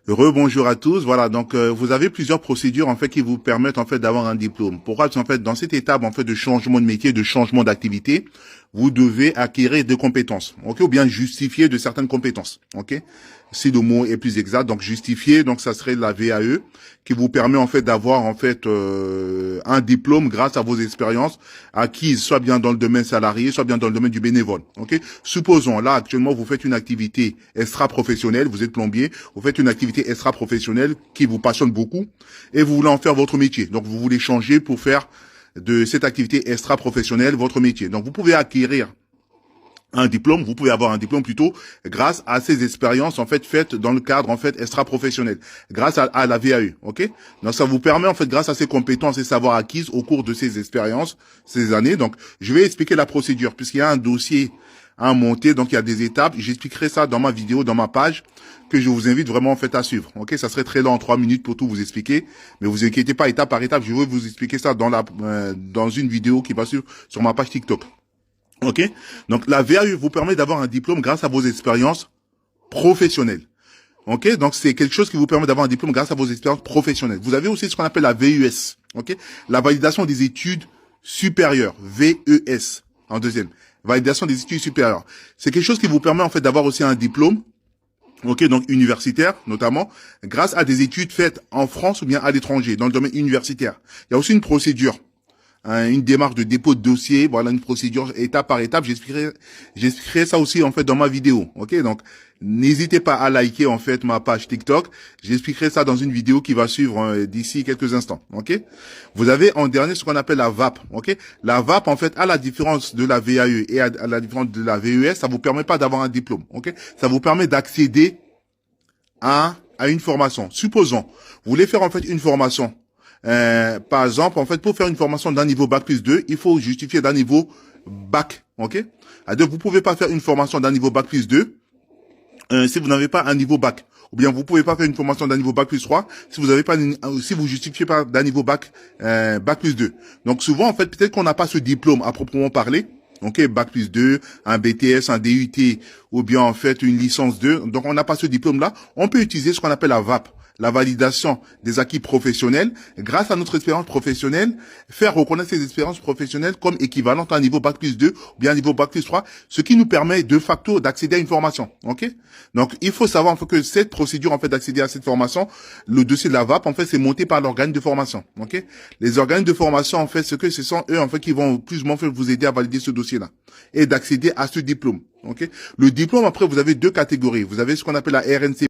Rebonjour à tous. Voilà, donc vous avez plusieurs procédures en fait qui vous permettent en fait d'avoir un diplôme. Pourquoi? Parce qu'en fait dans cette étape en fait de changement de métier, de changement d'activité, vous devez acquérir des compétences, ok, ou bien justifier de certaines compétences, ok. Si le mot est plus exact, donc justifier, donc ça serait la VAE qui vous permet en fait d'avoir en fait un diplôme grâce à vos expériences acquises, soit bien dans le domaine salarié, soit bien dans le domaine du bénévole, ok. Supposons là actuellement vous faites une activité extra-professionnelle, vous êtes plombier, vous faites une activité extra-professionnelle qui vous passionne beaucoup et vous voulez en faire votre métier. Donc vous voulez changer pour faire de cette activité extra-professionnelle votre métier. Donc vous pouvez acquérir un diplôme, vous pouvez avoir un diplôme plutôt grâce à ces expériences en fait faites dans le cadre en fait extra-professionnel, grâce à la VAE, ok. Donc ça vous permet en fait grâce à ces compétences et savoirs acquises au cours de ces expériences, ces années. Donc je vais expliquer la procédure puisqu'il y a un dossier à monter, donc il y a des étapes. J'expliquerai ça dans ma vidéo, dans ma page que je vous invite vraiment en fait à suivre, ok. Ça serait très long en 3 minutes pour tout vous expliquer, mais vous inquiétez pas, étape par étape, je vais vous expliquer ça dans une vidéo qui va suivre sur ma page TikTok. Ok, donc la VAE vous permet d'avoir un diplôme grâce à vos expériences professionnelles. Ok, donc c'est quelque chose qui vous permet d'avoir un diplôme grâce à vos expériences professionnelles. Vous avez aussi ce qu'on appelle la VUS, ok, la validation des études supérieures, VES en deuxième, validation des études supérieures. C'est quelque chose qui vous permet en fait d'avoir aussi un diplôme, ok, donc universitaire notamment, grâce à des études faites en France ou bien à l'étranger dans le domaine universitaire. Il y a aussi une procédure, une démarche de dépôt de dossier, voilà une procédure étape par étape. J'expliquerai ça aussi en fait dans ma vidéo, ok. Donc n'hésitez pas à liker en fait ma page TikTok. J'expliquerai ça dans une vidéo qui va suivre d'ici quelques instants, ok. Vous avez en dernier ce qu'on appelle la VAP, ok. La VAP en fait, à la différence de la VAE et à la différence de la VES, ça vous permet pas d'avoir un diplôme, ok. Ça vous permet d'accéder à une formation. Supposons, vous voulez faire en fait une formation. Par exemple, en fait, pour faire une formation d'un niveau Bac+2, il faut justifier d'un niveau Bac, ok. Donc, vous pouvez pas faire une formation d'un niveau Bac+2 si vous n'avez pas un niveau Bac. Ou bien vous pouvez pas faire une formation d'un niveau Bac+3 si vous avez pas, si vous justifiez pas d'un niveau Bac+2. Donc souvent, en fait, peut-être qu'on n'a pas ce diplôme à proprement parler. Ok, Bac+2, un BTS, un DUT, ou bien en fait une licence 2. Donc on n'a pas ce diplôme-là. On peut utiliser ce qu'on appelle la VAP, la validation des acquis professionnels. Grâce à notre expérience professionnelle, faire reconnaître ces expériences professionnelles comme équivalentes à un niveau Bac+2 ou bien un niveau Bac+3, ce qui nous permet de facto d'accéder à une formation. Ok. Donc il faut savoir en fait que cette procédure en fait d'accéder à cette formation, le dossier de la VAP en fait c'est monté par l'organe de formation. Ok. Les organes de formation en fait ce sont eux en fait qui vont plus ou moins vous aider à valider ce dossier-là et d'accéder à ce diplôme. Ok. Le diplôme après vous avez deux catégories. Vous avez ce qu'on appelle la RNC